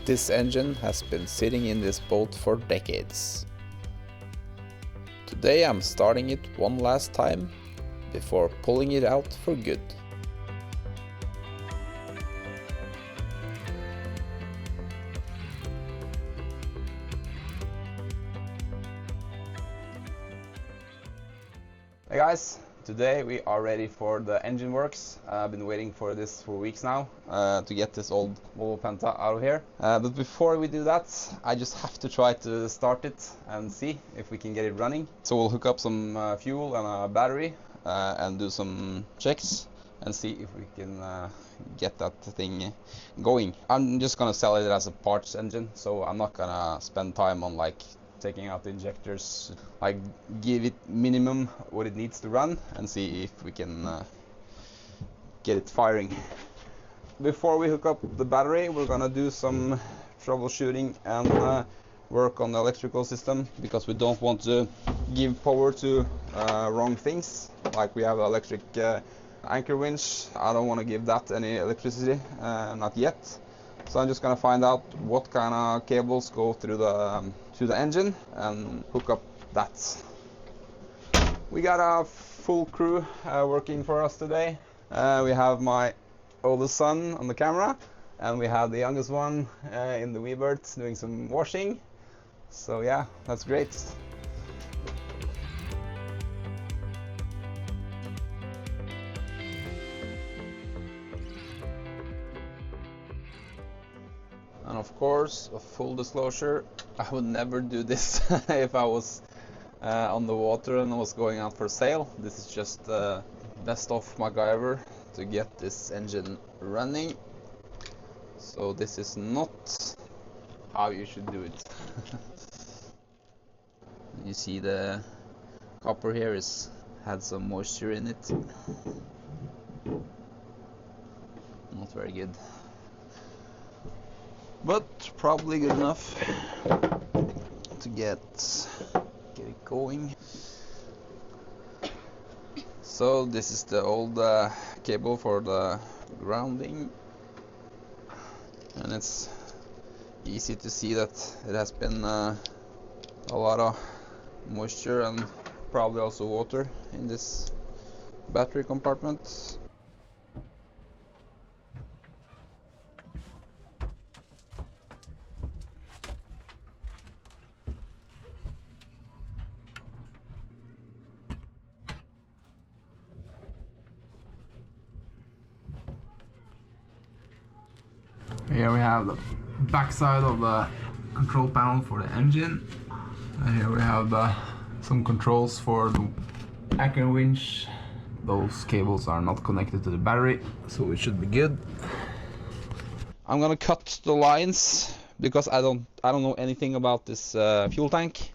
This engine has been sitting in this boat for decades. Today I'm starting it one last time before pulling it out for good. Hey guys, today we are ready for the engine works. I've been waiting for this for weeks now to get this old Volvo Penta out of here. But before we do that, I just have to try to start it and see if we can get it running. So we'll hook up some fuel and a battery and do some checks and see if we can get that thing going. I'm just gonna sell it as a parts engine, so I'm not gonna spend time on like taking out the injectors, like give it minimum what it needs to run and see if we can get it firing. Before we hook up the battery, we're gonna do some troubleshooting and work on the electrical system, because we don't want to give power to wrong things. Like we have an electric anchor winch. I don't want to give that any electricity, not yet. So I'm just gonna find out what kind of cables go through the engine and hook up that. We got a full crew working for us today. We have my oldest son on the camera, and we have the youngest one in the Weebird doing some washing. So yeah, that's great. And of course, a full disclosure, I would never do this if I was on the water and was going out for sail. This is just best of MacGyver to get this engine running. So this is not how you should do it. You see the copper here had some moisture in it. Not very good, but probably good enough to get it going. So this is the old cable for the grounding, and it's easy to see that it has been a lot of moisture and probably also water in this battery compartment. Here we have the backside of the control panel for the engine, and here we have some controls for the anchor winch. Those cables are not connected to the battery, so it should be good. I'm gonna cut the lines because I don't know anything about this fuel tank,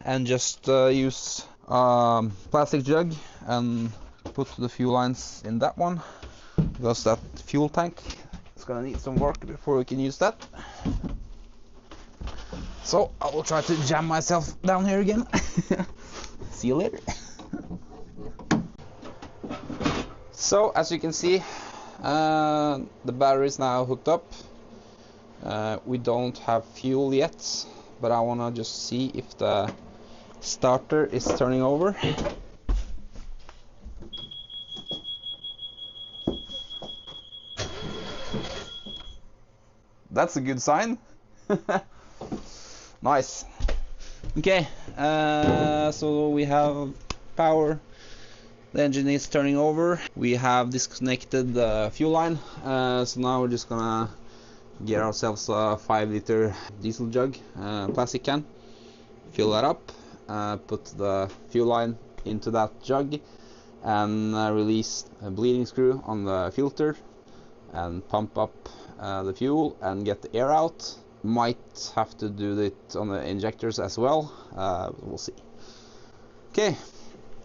and just use plastic jug and put the fuel lines in that one, because that fuel tank is gonna need some work before we can use that. So I will try to jam myself down here again. See you later. So as you can see, the battery is now hooked up. We don't have fuel yet, but I want to just see if the starter is turning over. That's a good sign. Nice. Okay, so we have power. The engine is turning over. We have disconnected the fuel line, so now we're just gonna get ourselves a 5-liter diesel jug, plastic can, fill that up, put the fuel line into that jug, and release a bleeding screw on the filter and pump up the fuel and get the air out. Might have to do it on the injectors as well. We'll see. Okay,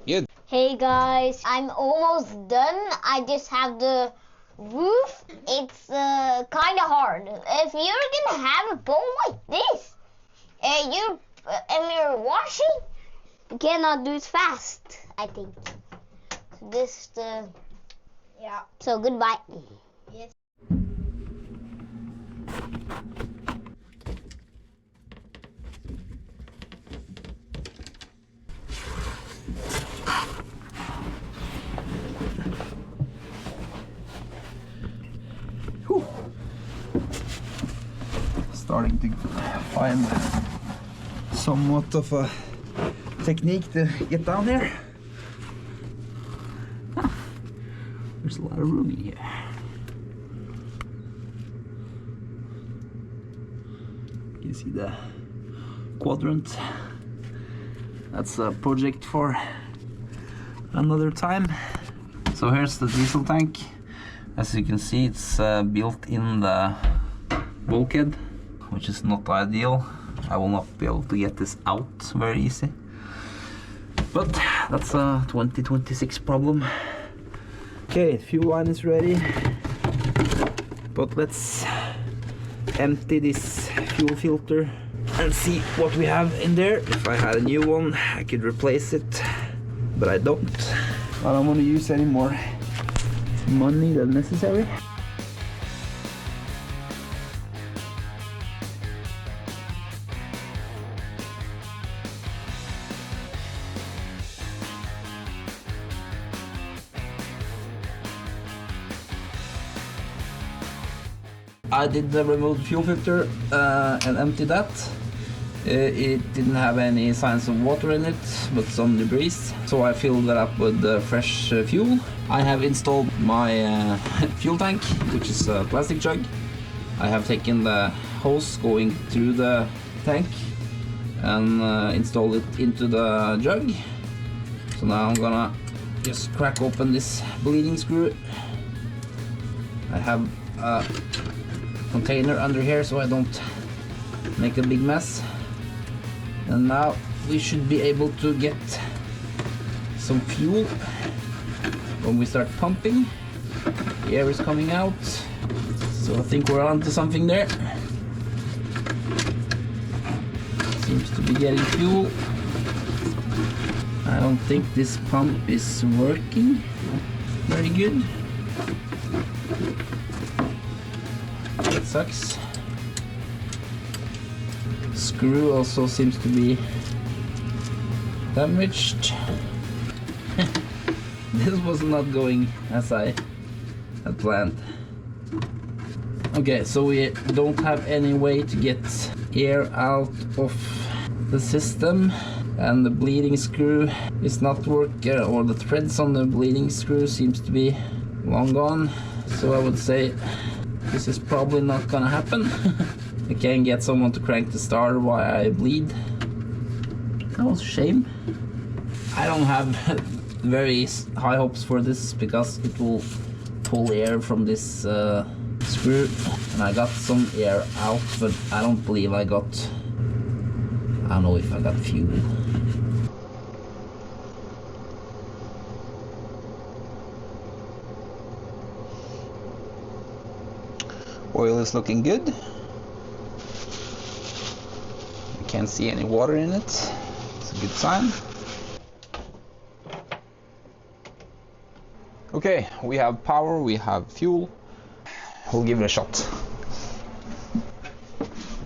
good. Hey guys, I'm almost done. I just have the roof. It's kind of hard. If you're gonna have a bowl like this and you're washing, you cannot do it fast, I think. So this is the... Yeah. So goodbye. Yes. starting to find somewhat of a technique to get down here. Huh. There's a lot of room in here. You can see the quadrant. That's a project for another time. So here's the diesel tank. As you can see, it's built in the bulkhead, which is not ideal. I will not be able to get this out very easy. But that's a 2026 problem. Okay, fuel line is ready. But let's empty this fuel filter and see what we have in there. If I had a new one, I could replace it, but I don't. I don't want to use any more money than necessary. I did remove the fuel filter and empty that. It didn't have any signs of water in it, but some debris, so I filled that up with fresh fuel. I have installed my fuel tank, which is a plastic jug. I have taken the hose going through the tank and installed it into the jug. So now I'm gonna just crack open this bleeding screw. I have a container under here so I don't make a big mess. And now we should be able to get some fuel when we start pumping. The air is coming out, so I think we're on to something there. Seems to be getting fuel. I don't think this pump is working very good. That sucks. Screw also seems to be damaged. This was not going as I had planned. Okay, so we don't have any way to get air out of the system, and the bleeding screw is not working, or the threads on the bleeding screw seems to be long gone. So I would say this is probably not gonna happen. I can't get someone to crank the starter while I bleed. That was a shame. I don't have very high hopes for this because it will pull air from this screw, and I got some air out, but I don't believe I got, I don't know if I got fuel. Oil is looking good. Can't see any water in it. It's a good sign. Okay, we have power, we have fuel. We'll give it a shot.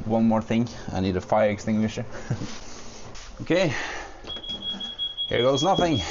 One more thing, I need a fire extinguisher. Okay, here goes nothing.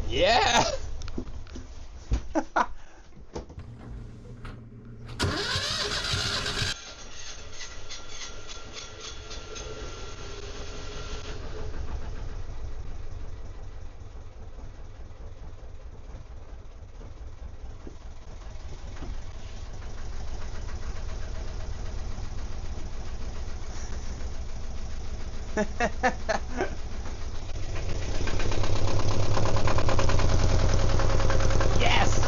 Yeah! Yes!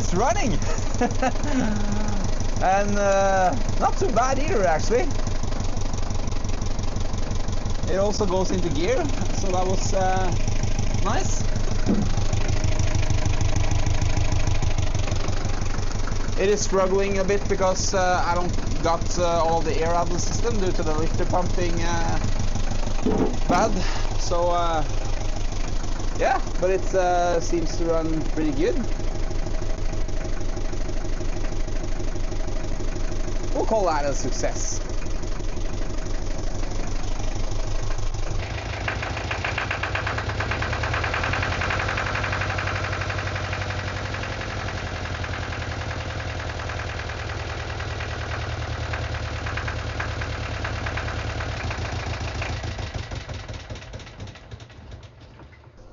it's running! And not too bad either, actually. It also goes into gear, so that was nice. It is struggling a bit because I don't got all the air out of the system due to the lifter pumping bad. So yeah, but it seems to run pretty good. We'll call that a success.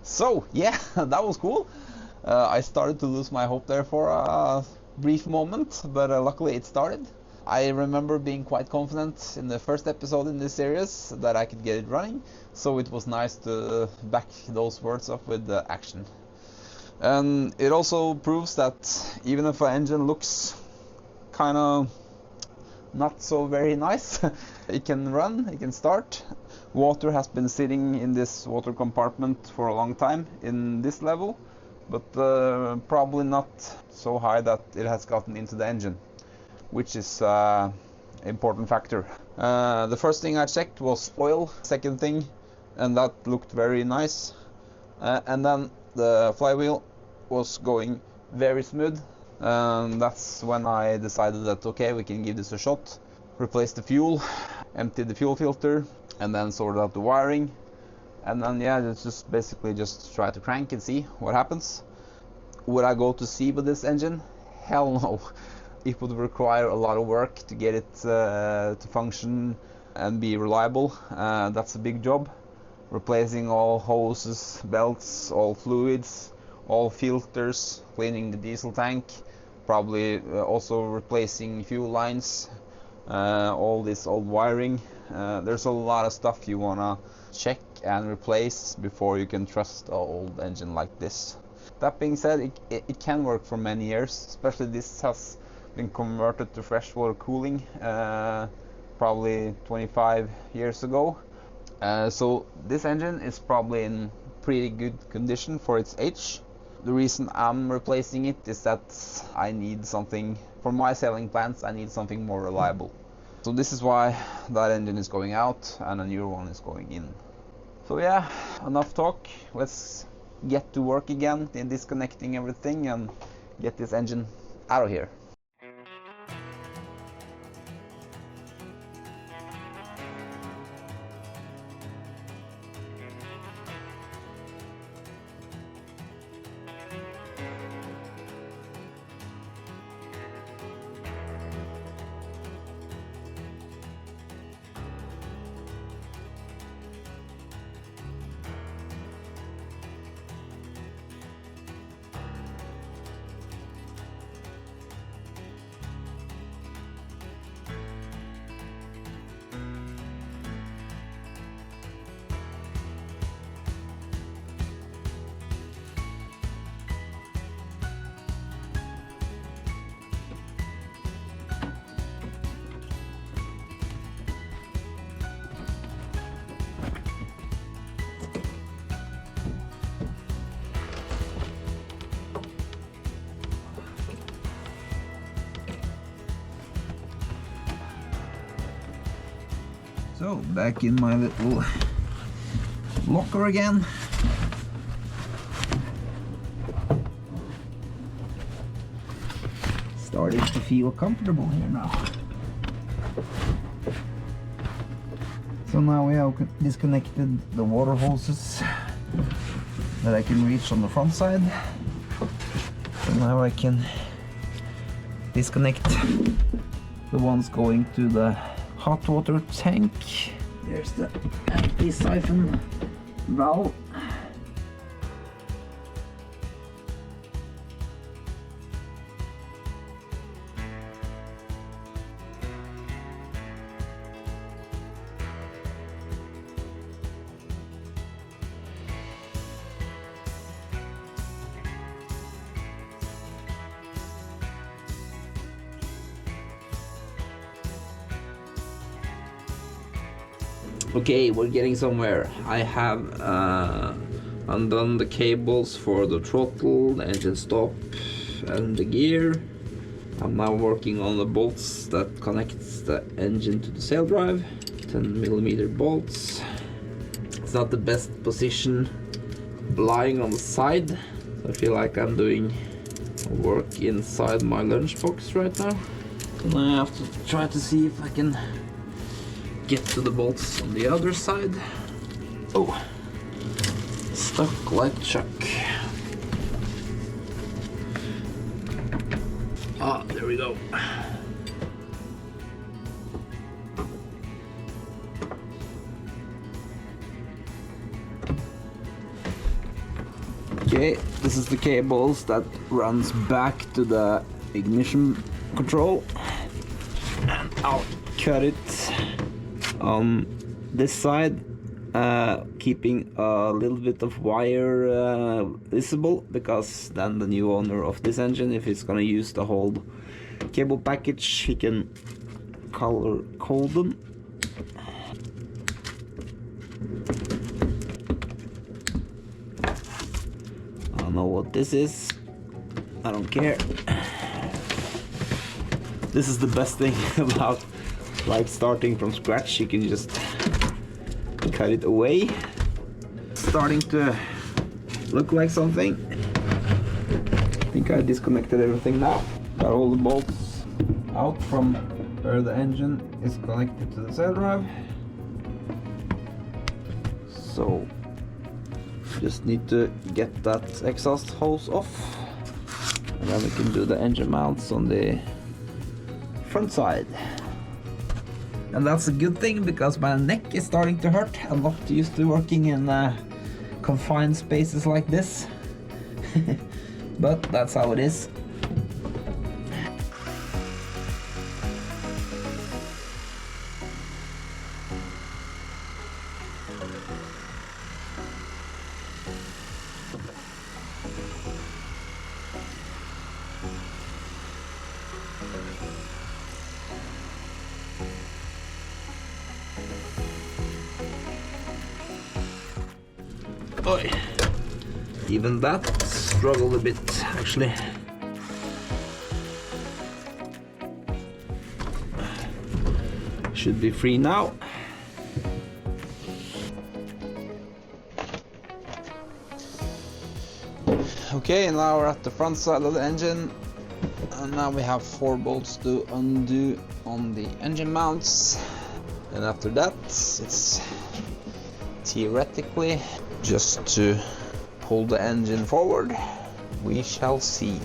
So yeah, that was cool. I started to lose my hope there for a brief moment, but luckily it started. I remember being quite confident in the first episode in this series that I could get it running, so it was nice to back those words up with the action. And it also proves that even if an engine looks kind of not so very nice, it can run, it can start. Water has been sitting in this water compartment for a long time in this level, but probably not so high that it has gotten into the engine, which is an important factor. The first thing I checked was oil, second thing, and that looked very nice. And then the flywheel was going very smooth. That's when I decided that okay, we can give this a shot. Replace the fuel, empty the fuel filter, and then sort out the wiring. And then yeah, it's just basically just try to crank and see what happens. Would I go to sea with this engine? Hell no. It would require a lot of work to get it to function and be reliable. That's a big job. Replacing all hoses, belts, all fluids, all filters, cleaning the diesel tank, probably also replacing fuel lines, all this old wiring. There's a lot of stuff you wanna check and replace before you can trust an old engine like this. That being said, it can work for many years, especially this has been converted to freshwater cooling probably 25 years ago. So this engine is probably in pretty good condition for its age. The reason I'm replacing it is that I need something, for my sailing plans, I need something more reliable. So this is why that engine is going out and a newer one is going in. So yeah, enough talk. Let's get to work again in disconnecting everything and get this engine out of here. So back in my little locker again. Starting to feel comfortable here now. So now we have disconnected the water hoses that I can reach on the front side. So now I can disconnect the ones going to the hot water tank. There's the empty siphon valve. Okay, we're getting somewhere. I have undone the cables for the throttle, the engine stop, and the gear. I'm now working on the bolts that connects the engine to the sail drive. 10mm bolts. It's not the best position lying on the side. I feel like I'm doing work inside my lunchbox right now. And I have to try to see if I can get to the bolts on the other side. Oh, stuck like Chuck. Ah, there we go. Okay, this is the cables that runs back to the ignition control. And I'll cut it on this side, keeping a little bit of wire visible, because then the new owner of this engine, if he's gonna use the whole cable package, he can color code them. I don't know what this is. I don't care. This is the best thing about like starting from scratch. You can just cut it away. Starting to look like something. I think I disconnected everything now. Got all the bolts out from where the engine is connected to the sail drive. So just need to get that exhaust hose off, and then we can do the engine mounts on the front side. And that's a good thing, because my neck is starting to hurt. I'm not used to working in confined spaces like this. But that's how it is. Oy. Even that struggled a bit, actually. Should be free now. Okay, now we're at the front side of the engine, and now we have 4 bolts to undo on the engine mounts, and after that it's theoretically just to pull the engine forward. We shall see.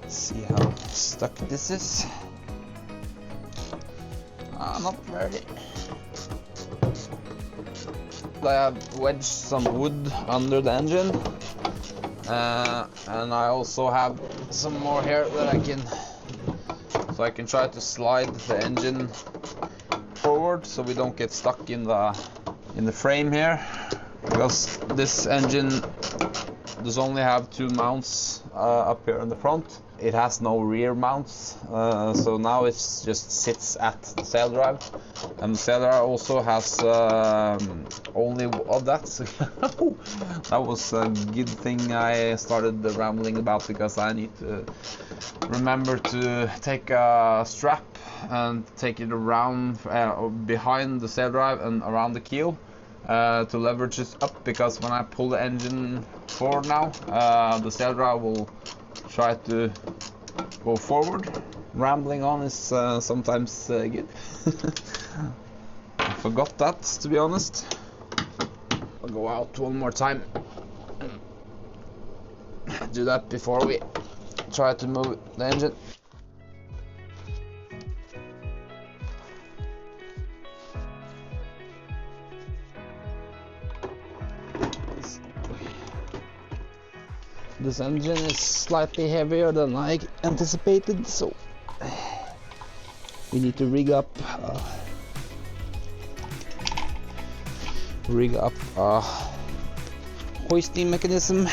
See how stuck this is. Not very. I have wedged some wood under the engine, and I also have some more here that I can try to slide the engine forward so we don't get stuck in the frame here, because this engine does only have 2 mounts up here in the front. It has no rear mounts, so now it just sits at the sail drive, and the sail drive also has only that. So that was a good thing I started rambling about, because I need to remember to take a strap and take it around behind the sail drive and around the keel to leverage it up, because when I pull the engine forward now, the sail drive will try to go forward. Rambling on is sometimes good. I forgot that, to be honest. I'll go out one more time. Do that before we try to move the engine. This engine is slightly heavier than I anticipated, so we need to rig up a hoisting mechanism.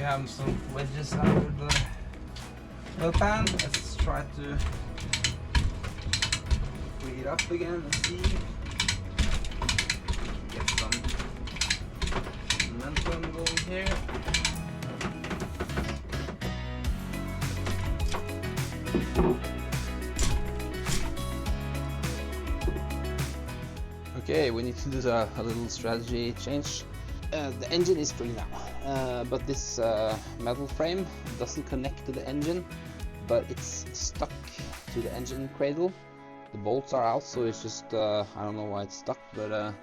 have some wedges under the oil pan. Let's try to free it up again and see. Get some momentum going here. Okay, we need to do a little strategy change. The engine is free now, but this metal frame doesn't connect to the engine, but it's stuck to the engine cradle. The bolts are out, so it's just, I don't know why it's stuck, but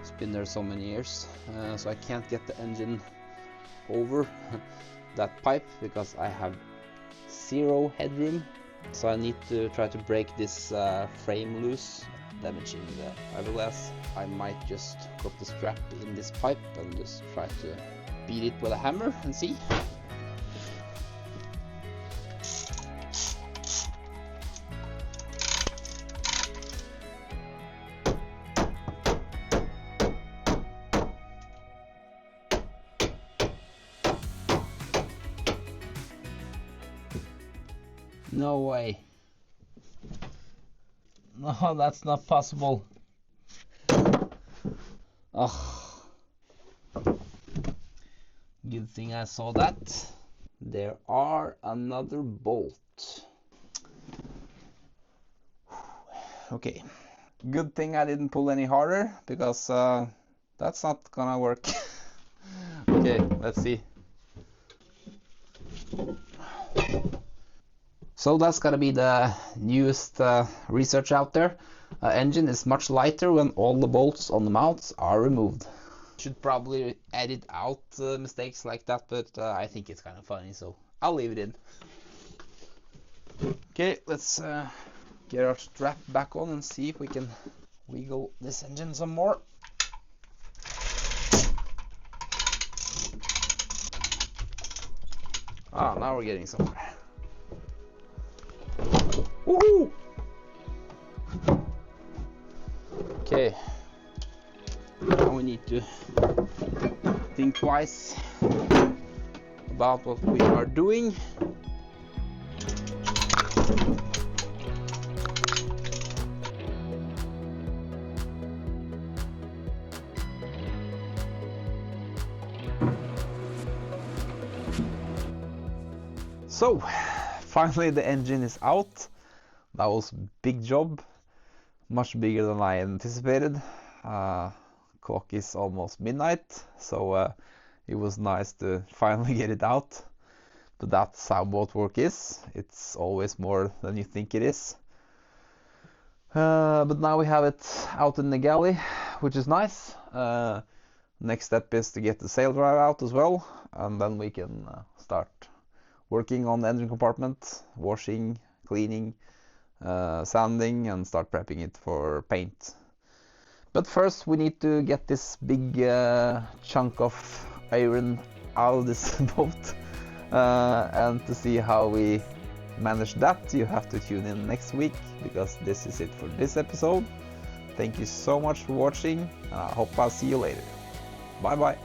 it's been there so many years. So I can't get the engine over that pipe because I have zero headroom. So I need to try to break this frame loose, damaging the fiberglass. I might just drop the strap in this pipe and just try to beat it with a hammer and see. No way. No, that's not possible. Oh. Good thing I saw that. There are another bolt. Okay. Good thing I didn't pull any harder, because that's not gonna work. Okay, let's see. So that's gotta be the newest research out there. Engine is much lighter when all the bolts on the mounts are removed. Should probably edit out mistakes like that, but I think it's kind of funny, so I'll leave it in. Okay, let's get our strap back on and see if we can wiggle this engine some more. Ah, now we're getting somewhere. Woohoo! Okay, now we need to think twice about what we are doing. So, finally the engine is out. That was a big job, much bigger than I anticipated. Clock is almost midnight, so it was nice to finally get it out. But that's how boat work is. It's always more than you think it is. But now we have it out in the galley, which is nice. Next step is to get the sail drive out as well, and then we can start working on the engine compartment, washing, cleaning, sanding, and start prepping it for paint. But first we need to get this big chunk of iron out of this boat, and to see how we manage that, you have to tune in next week, because this is it for this episode. Thank you so much for watching, and I hope I'll see you later. Bye bye.